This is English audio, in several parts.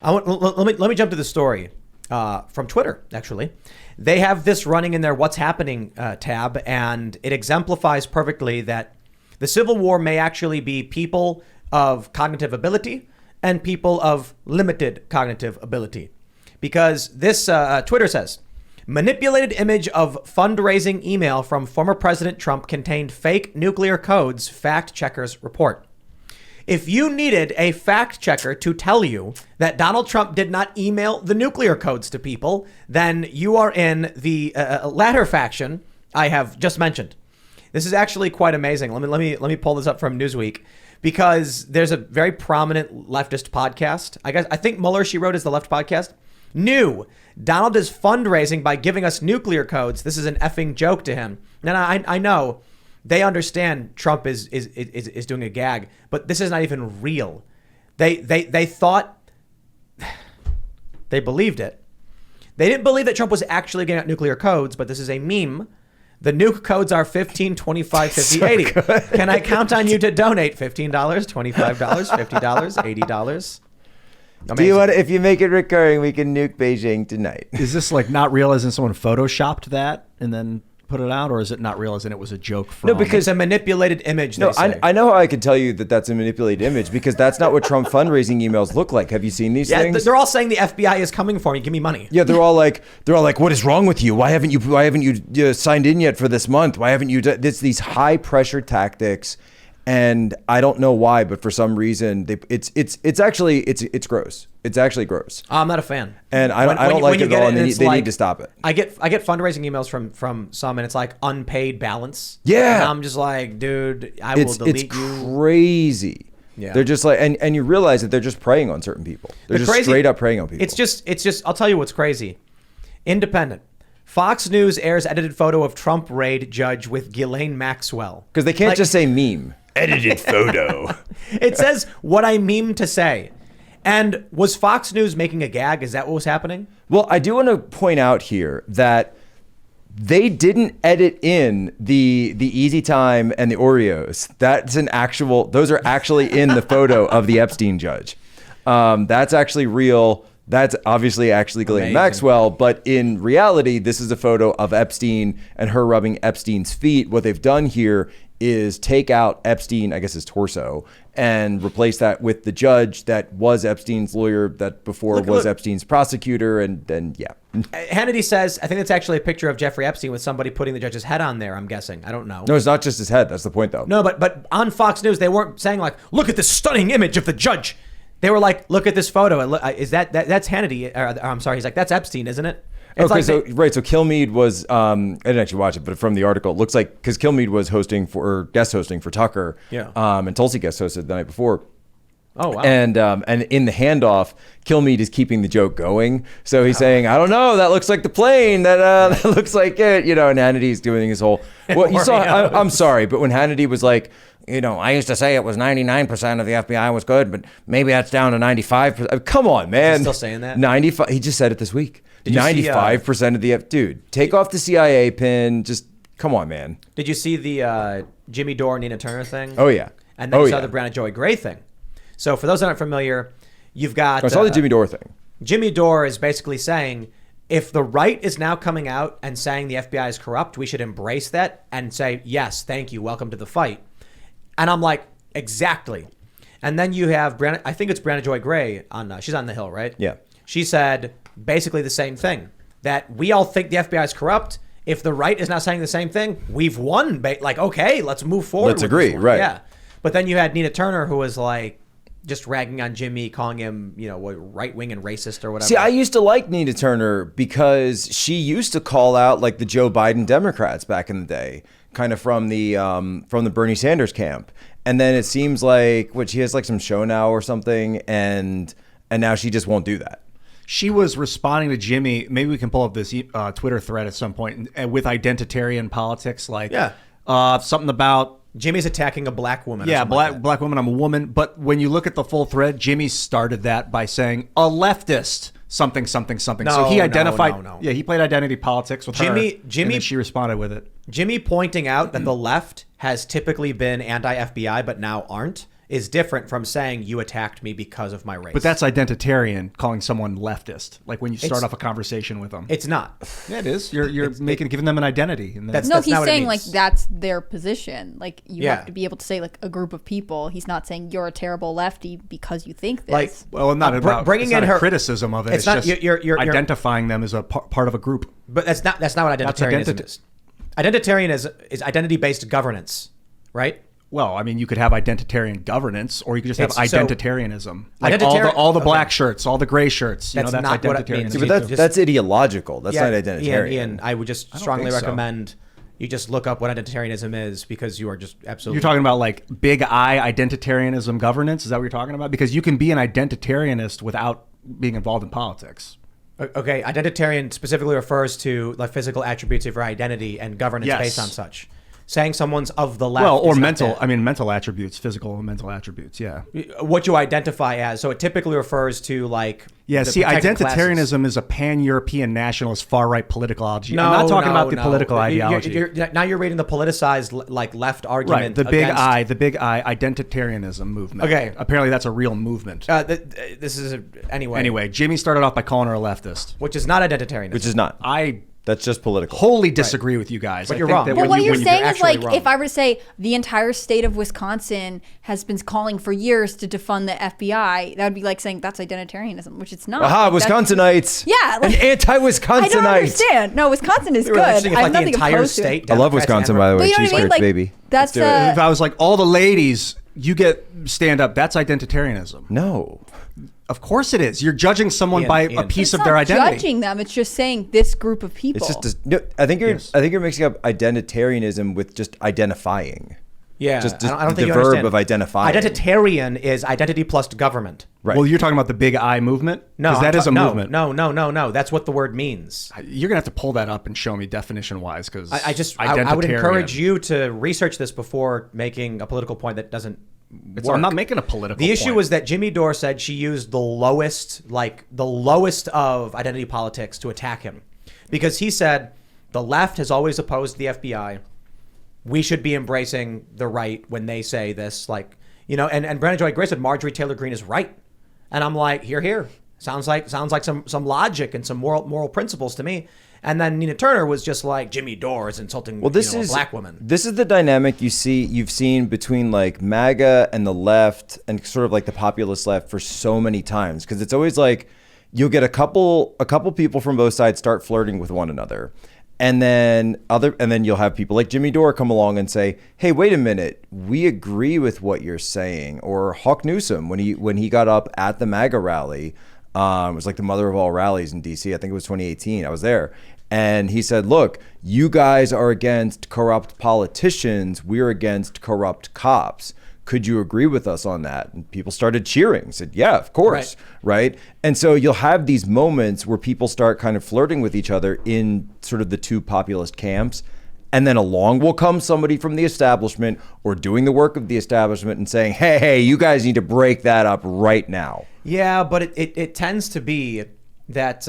Let me jump to the story from Twitter, actually. They have this running in their What's Happening tab, and it exemplifies perfectly that the Civil War may actually be people of cognitive ability and people of limited cognitive ability. Because this Twitter says, manipulated image of fundraising email from former President Trump contained fake nuclear codes, fact checkers report. If you needed a fact checker to tell you that Donald Trump did not email the nuclear codes to people, then you are in the latter faction I have just mentioned. This is actually quite amazing. Let me pull this up from Newsweek, because there's a very prominent leftist podcast. I think Mueller, she wrote, is the left podcast. New. Donald is fundraising by giving us nuclear codes. This is an effing joke to him. And I know. They understand Trump is doing a gag, but this is not even real. They thought, they believed it. They didn't believe that Trump was actually getting out nuclear codes, but this is a meme. The nuke codes are 15, 25, 50, 80. Can I count on you to donate $15, $25, $50, $80? Amazing. Do you want if you make it recurring, we can nuke Beijing tonight? Is this like not realizing someone photoshopped that and then put it out, or is it not realizing it was a joke from... No, because a manipulated image. No, I know how I can tell you that that's a manipulated image, because that's not what Trump fundraising emails look like. Have you seen these things? They're all saying the FBI is coming for me. Give me money. Yeah, they're all like, what is wrong with you? Why haven't you signed in yet for this month? Why haven't you? It's these high pressure tactics, and I don't know why, but for some reason, it's gross. It's actually gross. I'm not a fan, and I don't like it at all. And they need to stop it. I get fundraising emails from some, and it's like unpaid balance. Yeah, and I'm just like, dude, I will delete you. It's crazy. Yeah, they're just like, and you realize that they're just preying on certain people. They're just straight up preying on people. It's just. I'll tell you what's crazy. Independent. Fox News airs edited photo of Trump raid judge with Ghislaine Maxwell. Because they can't just say meme. Edited photo. It says what I meme to say. And was Fox News making a gag? Is that what was happening? Well, I do want to point out here that they didn't edit in the Easy Time and the Oreos. Those are actually in the photo of the Epstein judge. That's actually real. That's obviously actually Ghislaine Maxwell, but in reality, this is a photo of Epstein and her rubbing Epstein's feet. What they've done here is take out Epstein, I guess his torso, and replace that with the judge that was Epstein's lawyer, that before was Epstein's prosecutor, and then, yeah. Hannity says, I think it's actually a picture of Jeffrey Epstein with somebody putting the judge's head on there, I'm guessing. I don't know. No, it's not just his head. That's the point, though. No, but on Fox News, they weren't saying like, look at this stunning image of the judge. They were like, look at this photo. Is that's Hannity? I'm sorry. He's like, that's Epstein, isn't it? It's okay, so Kilmeade was, I didn't actually watch it, but from the article, it looks like, because Kilmeade was guest hosting for Tucker, and Tulsi guest hosted the night before. Oh, wow. And in the handoff, Kilmeade is keeping the joke going. So he's saying, I don't know, that looks like the plane, that looks like it, and Hannity's doing his whole, well, you saw, I'm sorry, but when Hannity was like, I used to say it was 99% of the FBI was good, but maybe that's down to 95%. Come on, man. He's still saying that? 95. He just said it this week. 95% of the dude. Take off the CIA pin. Just come on, man. Did you see the Jimmy Dore Nina Turner thing? Oh yeah. And then you saw the Brianna Joy Gray thing. So for those that aren't familiar, you've got. I saw the Jimmy Dore thing. Jimmy Dore is basically saying, if the right is now coming out and saying the FBI is corrupt, we should embrace that and say, yes, thank you, welcome to the fight. And I'm like, exactly. And then you have I think it's Brianna Joy Gray on. She's on The Hill, right? Yeah. She said basically the same thing, that we all think the FBI is corrupt. If the right is not saying the same thing, we've won. Like, okay, let's move forward. Let's agree, right? Yeah. But then you had Nina Turner, who was like just ragging on Jimmy, calling him, right wing and racist or whatever. See, I used to like Nina Turner because she used to call out like the Joe Biden Democrats back in the day, kind of from the Bernie Sanders camp. And then it seems like she has like some show now or something, and now she just won't do that. She was responding to Jimmy. Maybe we can pull up this Twitter thread at some point with identitarian politics, like something about Jimmy's attacking a black woman. Yeah, black woman. I'm a woman. But when you look at the full thread, Jimmy started that by saying a leftist something. No, so he identified. No. Yeah, he played identity politics with her. Jimmy, and then she responded with it. Jimmy pointing out that the left has typically been anti-FBI, but now aren't, is different from saying you attacked me because of my race. But that's identitarian, calling someone leftist. Like when you start It's- off a conversation with them. It's not. Yeah, it is. You're giving them an identity. And then, That's- No, he's not what it saying like means. that's their position. Like you Yeah. have to be able to say like a group of people. He's not saying you're a terrible lefty because you think this. Like, well, not about bringing it's not in a her criticism of it. It's It's, not- just you're identifying them as a part of a group. But that's not what identitarianism is. Identitarianism is identity-based governance, right? Well, I mean, you could have identitarian governance, or you could just have It's- so- identitarianism. Like Identitarian- all the black okay. shirts, all the gray shirts. You That's know, that's not what it identitarianism. means. Yeah, You but just- that's ideological. That's not identitarian. Ian, I would just don't strongly think so. recommend you just look up what identitarianism is because you are just absolutely. You're talking about like big I identitarianism governance. Is that what you're talking about? Because you can be an identitarianist without being involved in politics. Okay, identitarian specifically refers to the physical attributes of your identity and governance Yes. based on such. Saying someone's of the left. Well, or is not mental. that. I mean, mental attributes, physical and mental attributes. Yeah. What you identify as. So it typically refers to like. Yeah, the see, protected identitarianism classes. is a pan-European nationalist far-right political ideology. No, I'm not talking no, about the no. political ideology. Now you're reading the politicized like left argument. Right, against- the big I identitarianism movement. Okay. Apparently that's a real movement. This is anyway. Anyway, Jimmy started off by calling her a leftist. Which is not identitarianism. Which is not. That's just political. Wholly disagree with you guys. But I you're think wrong. that But when what you- you're when saying is actually like wrong. if I were to say the entire state of Wisconsin has been calling for years to defund the FBI, that would be like saying that's identitarianism, which it's not. Aha, Like, that's- Wisconsinites. Yeah, like- An anti-Wisconsinite. I don't understand. No, Wisconsin is We were good. mentioning if I like have the nothing entire opposed to it. state. I love Democrats Wisconsin, and by the way. But you know Cheese what I mean? grits, Like, baby. that's Let's do it. if I was like, all the ladies, you get stand up, that's identitarianism. No. Of course it is. You're judging someone Ian, by Ian. a piece It's of not their identity. judging them. It's just saying this group of people. It's just no, I think you're Yes. mixing up identitarianism with just identifying. Yeah, Just I don't the think you verb understand. of identifying. Identitarian is identity plus government. Right. Well, you're talking about the big I movement? No, 'Cause that is a no, movement. No. That's what the word means. You're going to have to pull that up and show me definition-wise because I would encourage you to research this before making a political point that doesn't work. I'm not making a political The issue point. was that Jimmy Dore said she used the lowest of identity politics to attack him. Because he said the left has always opposed the FBI. We should be embracing the right when they say this, and Brandon Joy Gray said Marjorie Taylor Greene is right. And I'm like, here. Sounds like some logic and some moral principles to me. And then Nina Turner was just like, Jimmy Dore is insulting a black woman. This is the dynamic you've seen between like MAGA and the left and sort of like the populist left for so many times. Because it's always like you'll get a couple people from both sides start flirting with one another. And then you'll have people like Jimmy Dore come along and say, "Hey, wait a minute, we agree with what you're saying." Or Hawk Newsom when he got up at the MAGA rally, it was like the mother of all rallies in DC. I think it was 2018. I was there, and he said, "Look, you guys are against corrupt politicians. We're against corrupt cops. Could you agree with us on that?" And people started cheering. Said, "Yeah, of course." Right. And so you'll have these moments where people start kind of flirting with each other in sort of the two populist camps. And then along will come somebody from the establishment or doing the work of the establishment and saying, hey, you guys need to break that up right now. Yeah, but it tends to be that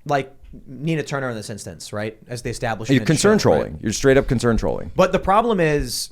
like Nina Turner in this instance, right? As the establishment. You're concern should, right? trolling. You're straight up concern trolling. But the problem is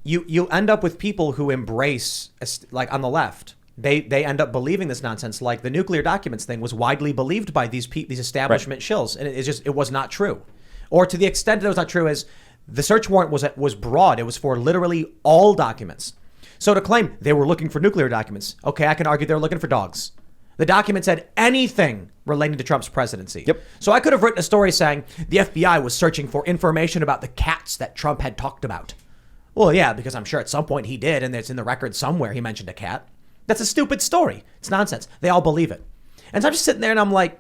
you end up with people who embrace, like on the left, they end up believing this nonsense. Like the nuclear documents thing was widely believed by these establishment shills, and it was not true. Or to the extent that it was not true is the search warrant was broad. It was for literally all documents. So to claim they were looking for nuclear documents, okay, I can argue they were looking for dogs. The document said anything relating to Trump's presidency. Yep. So I could have written a story saying the FBI was searching for information about the cats that Trump had talked about. Well, yeah, because I'm sure at some point he did, and it's in the record somewhere he mentioned a cat. That's a stupid story. It's nonsense. They all believe it. And so I'm just sitting there and I'm like,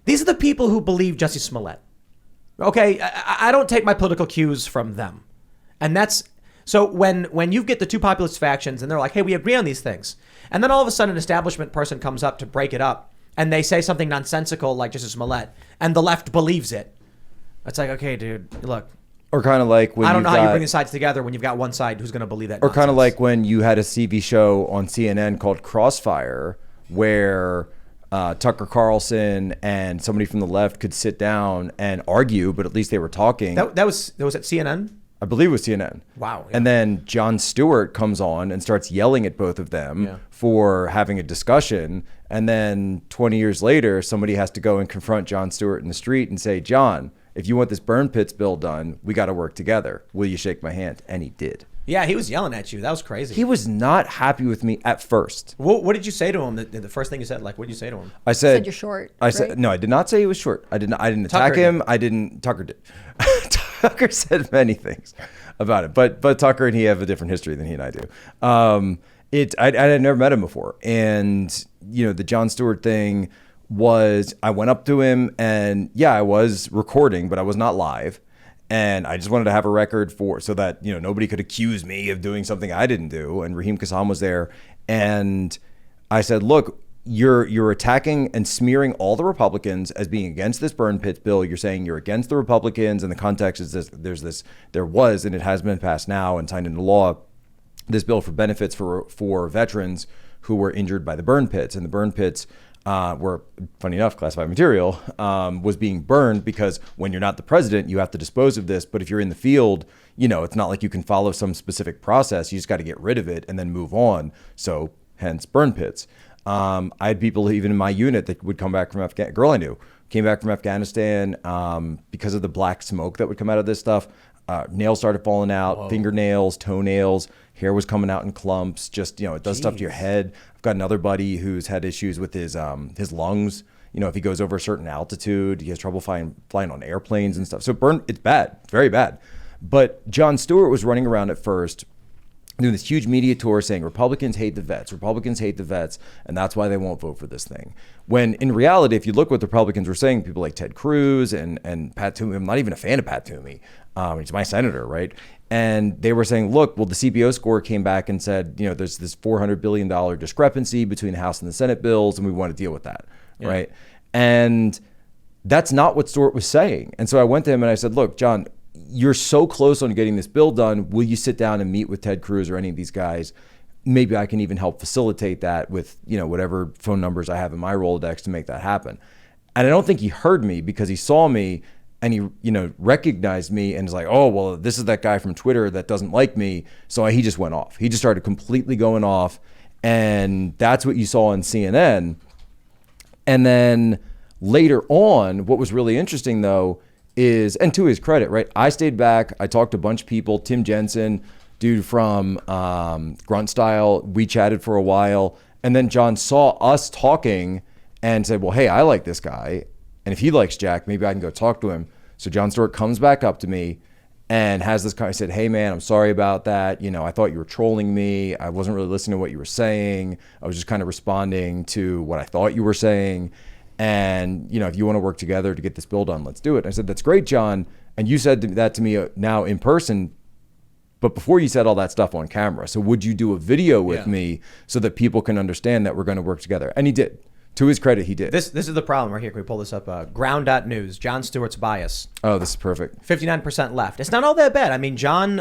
these are the people who believe Jussie Smollett. Okay, I don't take my political cues from them. And that's, so when you get the two populist factions and they're like, hey, we agree on these things. And then all of a sudden an establishment person comes up to break it up and they say something nonsensical like Jussie Smollett and the left believes it. It's like, okay, dude, look. Or kind of like when I don't know how you bring the sides together when you've got one side who's going to believe that. Or kind of like when you had a TV show on CNN called Crossfire, where Tucker Carlson and somebody from the left could sit down and argue, but at least they were talking. That was at CNN? I believe it was CNN. Wow. Yeah. And then Jon Stewart comes on and starts yelling at both of them for having a discussion. And then 20 years later, somebody has to go and confront Jon Stewart in the street and say, John, if you want this burn pits bill done, we got to work together. Will you shake my hand? And he did. Yeah, he was yelling at you. That was crazy. He was not happy with me at first. What did you say to him? The first thing you said, like, what did you say to him? I said you're short. I said right? no. I did not say he was short. I didn't attack Tucker him. did. I didn't. Tucker did. Tucker said many things about it, but Tucker and he have a different history than he and I do. I had never met him before, and the Jon Stewart thing was I went up to him and I was recording, but I was not live. And I just wanted to have a record so that, nobody could accuse me of doing something I didn't do. And Raheem Kassam was there. And I said, look, you're attacking and smearing all the Republicans as being against this burn pits bill. You're saying you're against the Republicans. And the context is there was, and it has been passed now and signed into law, this bill for benefits for veterans who were injured by the burn pits. And the burn pits were, funny enough, classified material, was being burned because when you're not the president, you have to dispose of this. But if you're in the field, it's not like you can follow some specific process. You just got to get rid of it and then move on. So hence burn pits. I had people even in my unit that would come back from Afghanistan. Girl I knew came back from Afghanistan because of the black smoke that would come out of this stuff. Nails started falling out, fingernails, toenails, hair was coming out in clumps. Just, it does stuff to your head. I've got another buddy who's had issues with his lungs. If he goes over a certain altitude, he has trouble flying on airplanes and stuff. So it's bad, very bad. But Jon Stewart was running around at first doing this huge media tour saying Republicans hate the vets, and that's why they won't vote for this thing. When in reality, if you look what the Republicans were saying, people like Ted Cruz and Pat Toomey, I'm not even a fan of Pat Toomey. He's my senator, right? And they were saying, look, well, the CBO score came back and said, there's this $400 billion discrepancy between the House and the Senate bills, and we want to deal with that, right? And that's not what Stewart was saying. And so I went to him and I said, look, John, you're so close on getting this bill done. Will you sit down and meet with Ted Cruz or any of these guys? Maybe I can even help facilitate that with, whatever phone numbers I have in my Rolodex to make that happen. And I don't think he heard me because he saw me and he, recognized me and was like, oh, well, this is that guy from Twitter that doesn't like me. So he just went off. He just started completely going off. And that's what you saw on CNN. And then later on, what was really interesting though, is, and to his credit, right? I stayed back. I talked to a bunch of people. Tim Jensen, dude from Grunt Style. We chatted for a while. And then John saw us talking and said, well, hey, I like this guy. And if he likes Jack, maybe I can go talk to him. So Jon Stewart comes back up to me and has this kind of said, hey, man, I'm sorry about that. I thought you were trolling me. I wasn't really listening to what you were saying. I was just kind of responding to what I thought you were saying. And, if you want to work together to get this bill done, let's do it. And I said, that's great, John. And you said that to me now in person, but before you said all that stuff on camera. So would you do a video with me so that people can understand that we're going to work together? And he did. To his credit, he did. This is the problem right here. Can we pull this up? Ground.news, Jon Stewart's bias. Oh, this is perfect. 59% left. It's not all that bad. I mean, John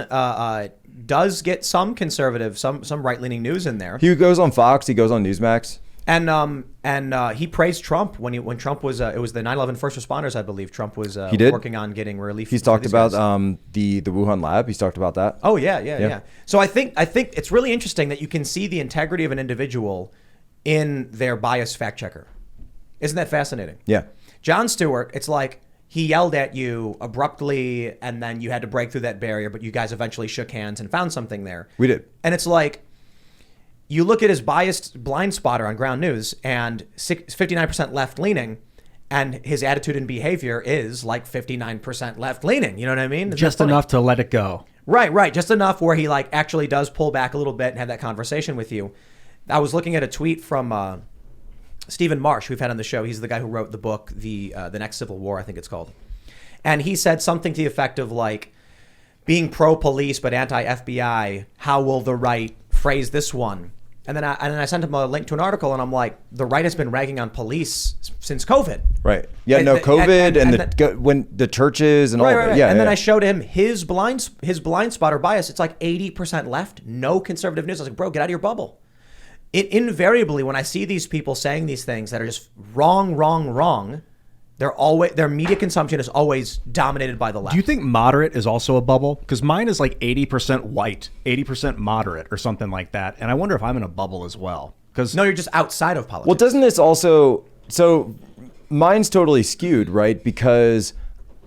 does get some conservative, some right-leaning news in there. He goes on Fox. He goes on Newsmax. And he praised Trump when Trump was it was the 9/11 first responders, I believe. Trump was working on getting relief. He's talked about the Wuhan lab. He's talked about that. Oh yeah. So I think it's really interesting that you can see the integrity of an individual in their bias fact checker. Isn't that fascinating? Yeah. Jon Stewart, it's like he yelled at you abruptly, and then you had to break through that barrier, but you guys eventually shook hands and found something there. We did. And it's like, you look at his biased blind spotter on Ground News and 59% left leaning, and his attitude and behavior is like 59% left leaning. You know what I mean? Just enough to let it go. Right. Just enough where he actually does pull back a little bit and have that conversation with you. I was looking at a tweet from Stephen Marsh, who we've had on the show. He's the guy who wrote the book, The Next Civil War, I think it's called. And he said something to the effect of being pro-police but anti-FBI, how will the right phrase this one? And then I sent him a link to an article, and I'm like, the right has been ragging on police since COVID. Right. Yeah. COVID when the churches and all that. Right. Yeah. And then I showed him his blind spotter bias. It's like 80% left, no conservative news. I was like, bro, get out of your bubble. Invariably, when I see these people saying these things that are just wrong, Their media consumption is always dominated by the left. Do you think moderate is also a bubble? Because mine is like 80% white, 80% moderate, or something like that. And I wonder if I'm in a bubble as well. Because No, you're just outside of politics. Well, doesn't this also, so mine's totally skewed, right? Because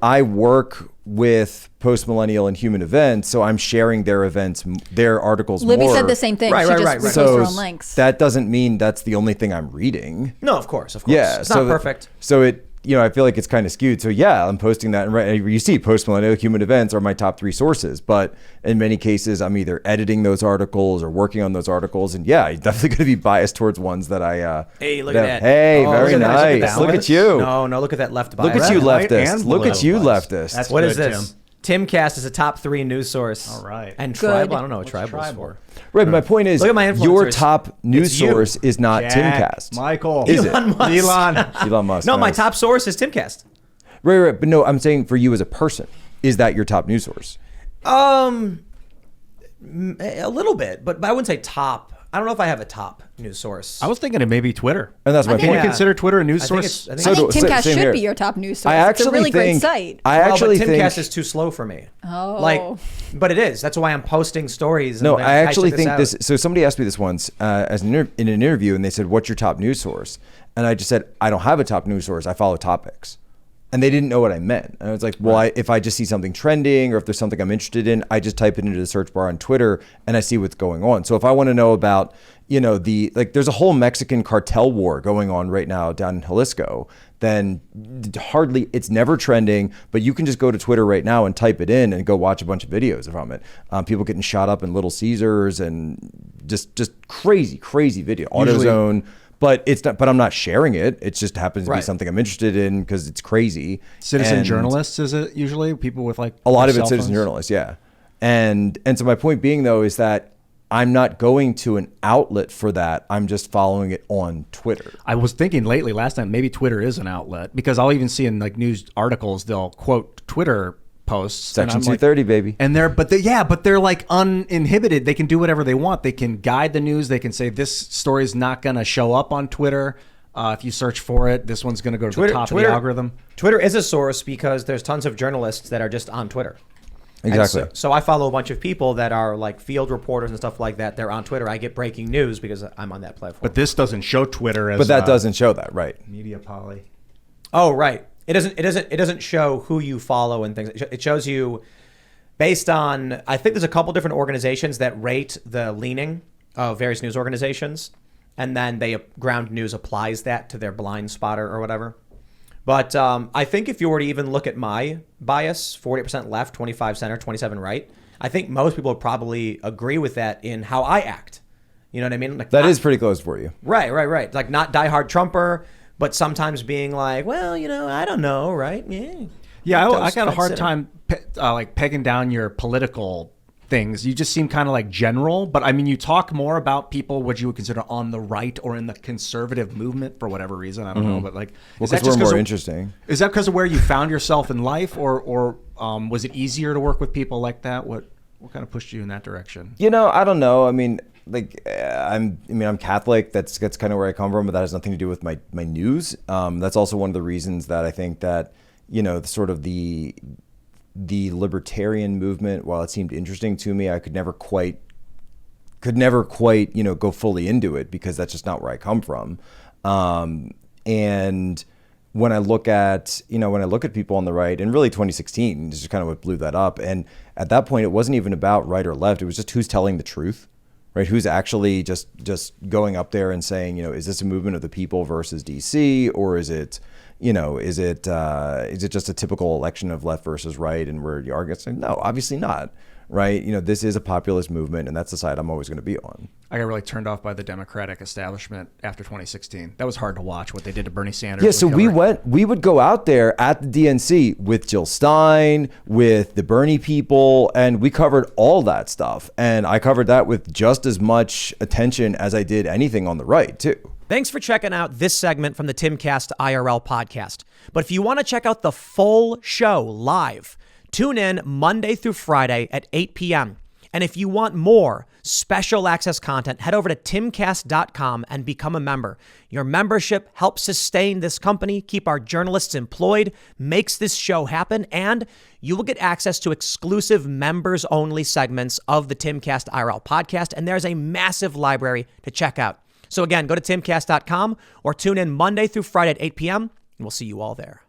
I work with post-millennial and human events, so I'm sharing their events, their articles Libby more. said the same thing. Right, She right, just right, right. reposted So her own links. that doesn't mean that's the only thing I'm reading. No, of course. Yeah, It's not perfect. So I feel like it's kind of skewed. So yeah, I'm posting that, and right, you see, post-millennial human events are my top 3 sources. But in many cases, I'm either editing those articles or working on those articles, and yeah, I'm definitely going to be biased towards ones that I. Hey, look at that. Hey, Oh, very look at that. nice. Look at you. No, look at that left bias. Look at you, Right, leftist. and Look at blue you, bias. leftist. That's What good, is this? Timcast is a top 3 news source. All right. And Good. tribal. I don't know what What's tribal is tribal? for. Right, but my point is, Look at my your influencers. top news It's you. source is not Jack, Timcast. Michael. Is it? Elon Musk. Elon Musk. No, my nice. top source is Timcast. Right. But no, I'm saying for you as a person, is that your top news source? A little bit, but I wouldn't say top. I don't know if I have a top news source. I was thinking it may be Twitter. And that's my Can point. you consider Twitter a news I think source? it's- I think So I think do- Timcast same should here. be your top news source. I It's actually a really think, great site. I actually but think Timcast is too slow for me. Oh. But it is. That's why I'm posting stories. And No, like, I actually check think out. this. So somebody asked me this once in an interview, and they said, "What's your top news source?" And I just said, "I don't have a top news source. I follow topics." And they didn't know what I meant. And I was like, "Well, if I just see something trending, or if there's something I'm interested in, I just type it into the search bar on Twitter, and I see what's going on." So if I want to know about, there's a whole Mexican cartel war going on right now down in Jalisco, then it's never trending, but you can just go to Twitter right now and type it in and go watch a bunch of videos from it. People getting shot up in Little Caesars and just crazy video. AutoZone, but it's not. But I'm not sharing it. It just happens to be Right. something I'm interested in because it's crazy. Citizen And journalists, is it usually? People with like a lot of cell it's citizen phones? journalists, yeah. And so my point being though is that I'm not going to an outlet for that. I'm just following it on Twitter. I was thinking lately, last time, maybe Twitter is an outlet because I'll even see in like news articles they'll quote Twitter posts. and Section I'm like- 230, baby. And they're like uninhibited. They can do whatever they want. They can guide the news. They can say this story is not going to show up on Twitter. If you search for it, this one's going to go to the top of the algorithm. Twitter is a source because there's tons of journalists that are just on Twitter. And Exactly. So I follow a bunch of people that are like field reporters and stuff like that. They're on Twitter. I get breaking news because I'm on that platform. But this doesn't show Twitter as But that doesn't show that, right? media poly. Oh, right. It doesn't show who you follow and things. It shows you based on, I think there's a couple different organizations that rate the leaning of various news organizations, and then Ground News applies that to their blind spotter or whatever. But I think if you were to even look at my bias, 40% left, 25 center, 27 right, I think most people would probably agree with that in how I act. You know what I mean? Like That is pretty close for you. Right. Like not diehard Trumper, but sometimes being like, well, I don't know, right? Yeah. I got a hard Consider. time like pegging down your political things. You just seem kind of like general, but I mean, you talk more about people what you would consider on the right or in the conservative movement for whatever reason. I don't know, but like, Well, because we're more interesting. Is that because of where you found yourself in life, or was it easier to work with people like that? What kind of pushed you in that direction? I don't know. I mean, I'm Catholic. That's kind of where I come from, but that has nothing to do with my news. That's also one of the reasons that I think that sort of the libertarian movement, while it seemed interesting to me, I could never quite go fully into it because that's just not where I come from. And when I look at people on the right, and really 2016 is just kind of what blew that up. And at that point, it wasn't even about right or left. It was just who's telling the truth, right? Who's actually just going up there and saying, is this a movement of the people versus DC, or is it just a typical election of left versus right? And where you are saying, no, obviously not, right? This is a populist movement, and that's the side I'm always going to be on. I got really turned off by the Democratic establishment after 2016. That was hard to watch what they did to Bernie Sanders. Yeah, so we would go out there at the DNC with Jill Stein, with the Bernie people, and we covered all that stuff. And I covered that with just as much attention as I did anything on the right, too. Thanks for checking out this segment from the Timcast IRL podcast. But if you want to check out the full show live, tune in Monday through Friday at 8 p.m. And if you want more special access content, head over to timcast.com and become a member. Your membership helps sustain this company, keep our journalists employed, makes this show happen, and you will get access to exclusive members-only segments of the Timcast IRL podcast, and there's a massive library to check out. So again, go to timcast.com or tune in Monday through Friday at 8 p.m., and we'll see you all there.